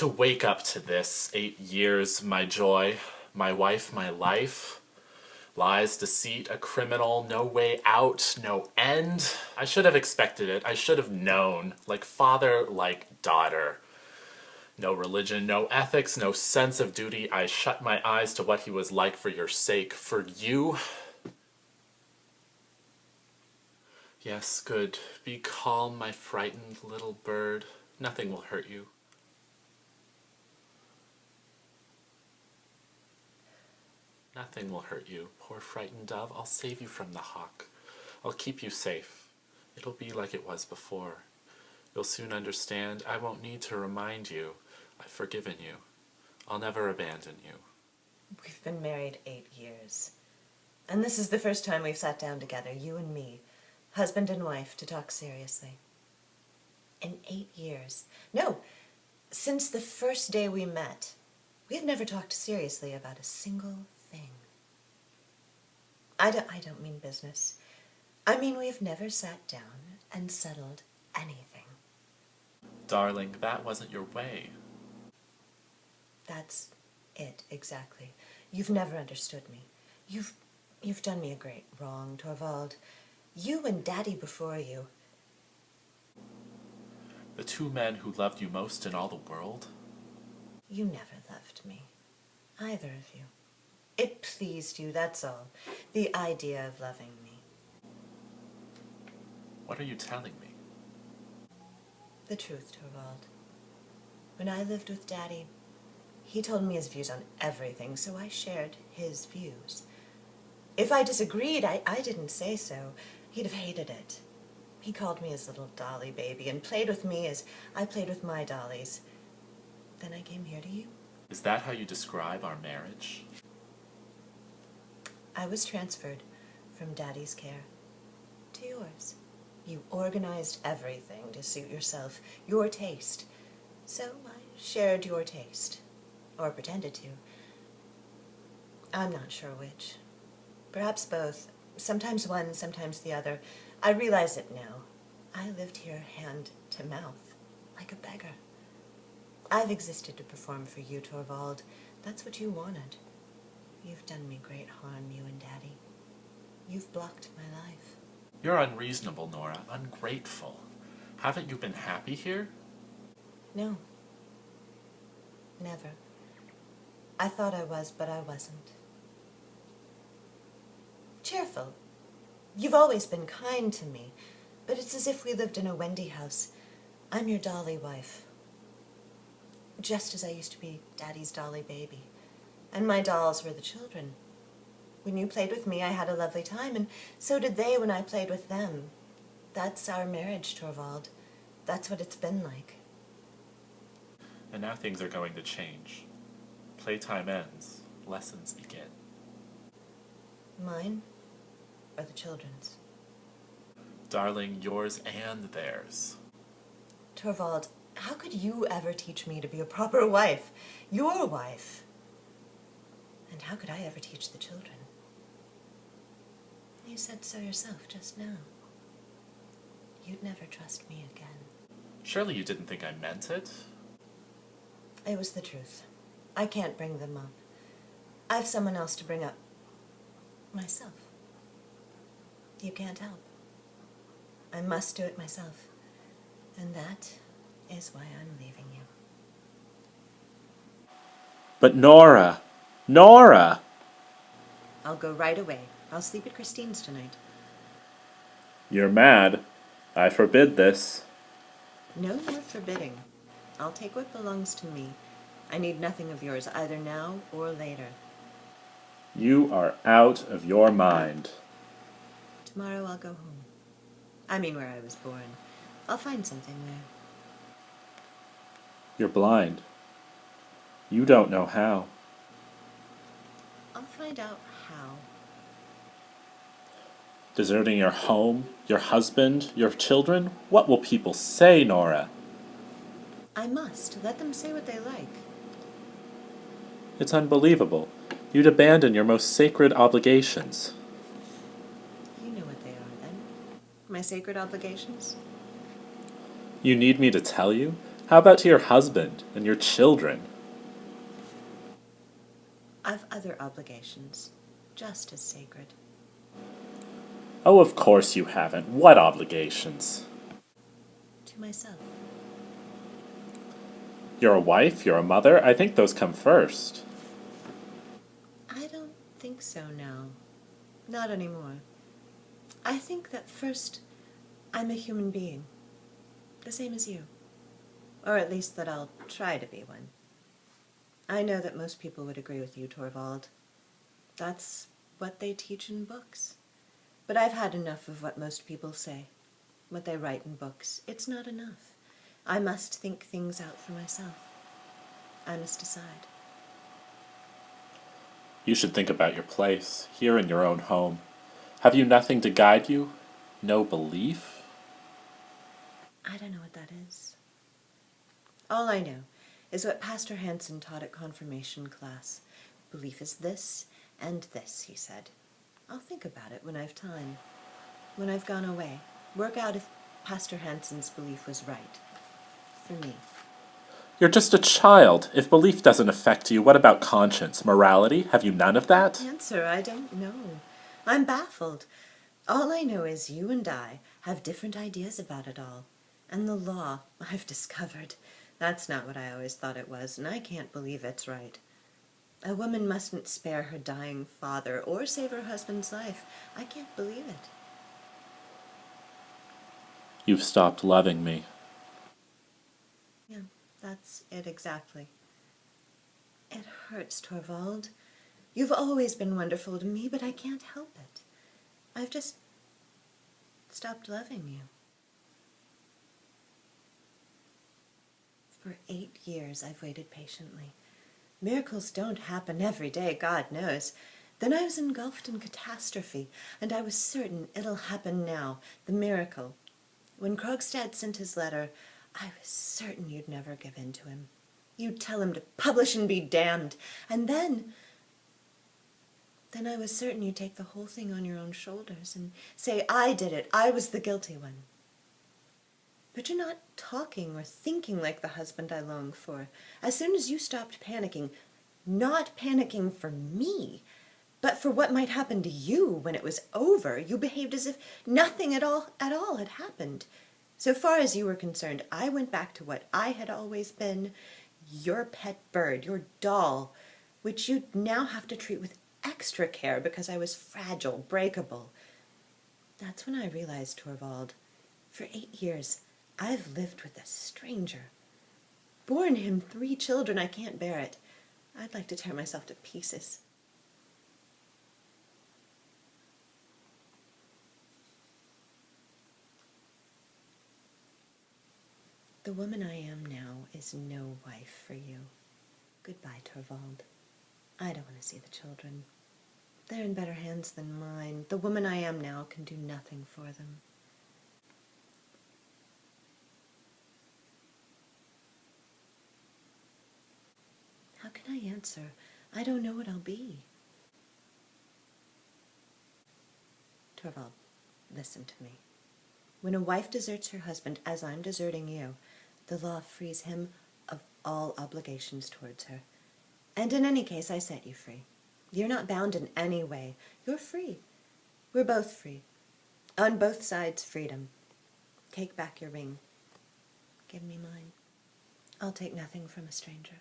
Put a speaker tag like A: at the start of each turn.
A: to wake up to this. 8 years, my joy, my wife, my life. Lies, deceit, a criminal, no way out, no end. I should have expected it. I should have known. Like father, like daughter. No religion, no ethics, no sense of duty. I shut my eyes to what he was like for your sake. For you. Yes, good. Be calm, my frightened little bird. Nothing will hurt you. Nothing will hurt you, poor frightened dove. I'll save you from the hawk. I'll keep you safe. It'll be like it was before. You'll soon understand. I won't need to remind you. I've forgiven you. I'll never abandon you.
B: We've been married 8 years. And this is the first time we've sat down together, you and me, husband and wife, to talk seriously. In 8 years. No, since the first day we met, we have never talked seriously about a single thing. I don't mean business. I mean we've never sat down and settled anything.
A: Darling, that wasn't your way.
B: That's it, exactly. You've never understood me. You've done me a great wrong, Torvald. You and Daddy before you.
A: The two men who loved you most in all the world?
B: You never loved me. Either of you. It pleased you, that's all. The idea of loving me.
A: What are you telling me?
B: The truth, Torvald. When I lived with Daddy, he told me his views on everything, so I shared his views. If I disagreed, I didn't say so. He'd have hated it. He called me his little dolly baby and played with me as I played with my dollies. Then I came here to you.
A: Is that how you describe our marriage?
B: I was transferred from Daddy's care to yours. You organized everything to suit yourself, your taste. So I shared your taste. Or pretended to. I'm not sure which. Perhaps both. Sometimes one, sometimes the other. I realize it now. I lived here hand to mouth, like a beggar. I've existed to perform for you, Torvald. That's what you wanted. You've done me great harm, you and Daddy. You've blocked my life.
A: You're unreasonable, Nora. Ungrateful. Haven't you been happy here?
B: No. Never. I thought I was, but I wasn't. Cheerful. You've always been kind to me, but it's as if we lived in a Wendy house. I'm your dolly wife. Just as I used to be Daddy's dolly baby. And my dolls were the children. When you played with me, I had a lovely time, and so did they when I played with them. That's our marriage, Torvald. That's what it's been like.
A: And now things are going to change. Playtime ends. Lessons begin.
B: Mine or the children's?
A: Darling, yours and theirs.
B: Torvald, how could you ever teach me to be a proper wife? Your wife. And how could I ever teach the children? You said so yourself just now. You'd never trust me again.
A: Surely you didn't think I meant it?
B: It was the truth. I can't bring them up. I've someone else to bring up. Myself. You can't help. I must do it myself. And that is why I'm leaving you.
A: But Nora! Nora!
B: I'll go right away. I'll sleep at Christine's tonight.
A: You're mad. I forbid this.
B: No more forbidding. I'll take what belongs to me. I need nothing of yours, either now or later.
A: You are out of your mind.
B: Tomorrow I'll go home. I mean where I was born. I'll find something there.
A: You're blind. You don't know how.
B: I'll find out how.
A: Deserting your home, your husband, your children? What will people say, Nora?
B: I must. Let them say what they like.
A: It's unbelievable. You'd abandon your most sacred obligations.
B: You know what they are, then. My sacred obligations?
A: You need me to tell you? How about to your husband and your children?
B: I've other obligations, just as sacred.
A: Oh, of course you haven't. What obligations?
B: To myself.
A: You're a wife, you're a mother. I think those come first.
B: I don't think so now. Not anymore. I think that first, I'm a human being. The same as you. Or at least that I'll try to be one. I know that most people would agree with you, Torvald. That's what they teach in books. But I've had enough of what most people say, what they write in books. It's not enough. I must think things out for myself. I must decide.
A: You should think about your place, here in your own home. Have you nothing to guide you? No belief?
B: I don't know what that is. All I know is what Pastor Hansen taught at confirmation class. Belief is this and this, he said. I'll think about it when I've time. When I've gone away. Work out if Pastor Hansen's belief was right. For me.
A: You're just a child. If belief doesn't affect you, what about conscience, morality? Have you none of that?
B: Answer, I don't know. I'm baffled. All I know is you and I have different ideas about it all. And the law, I've discovered, that's not what I always thought it was, and I can't believe it's right. A woman mustn't spare her dying father or save her husband's life. I can't believe it.
A: You've stopped loving me.
B: Yeah, that's it exactly. It hurts, Torvald. You've always been wonderful to me, but I can't help it. I've just stopped loving you. For 8 years I've waited patiently. Miracles don't happen every day, God knows. Then I was engulfed in catastrophe, and I was certain it'll happen now, the miracle. When Krogstad sent his letter, I was certain you'd never give in to him. You'd tell him to publish and be damned. And then I was certain you'd take the whole thing on your own shoulders and say, I did it, I was the guilty one. But you're not talking or thinking like the husband I long for. As soon as you stopped panicking, not panicking for me, but for what might happen to you when it was over, you behaved as if nothing at all had happened. So far as you were concerned, I went back to what I had always been, your pet bird, your doll, which you'd now have to treat with extra care because I was fragile, breakable. That's when I realized, Torvald, for 8 years, I've lived with a stranger. Borne him 3 children, I can't bear it. I'd like to tear myself to pieces. The woman I am now is no wife for you. Goodbye, Torvald. I don't want to see the children. They're in better hands than mine. The woman I am now can do nothing for them. How can I answer? I don't know what I'll be. Torvald, listen to me. When a wife deserts her husband, as I'm deserting you, the law frees him of all obligations towards her. And in any case, I set you free. You're not bound in any way. You're free. We're both free. On both sides, freedom. Take back your ring. Give me mine. I'll take nothing from a stranger.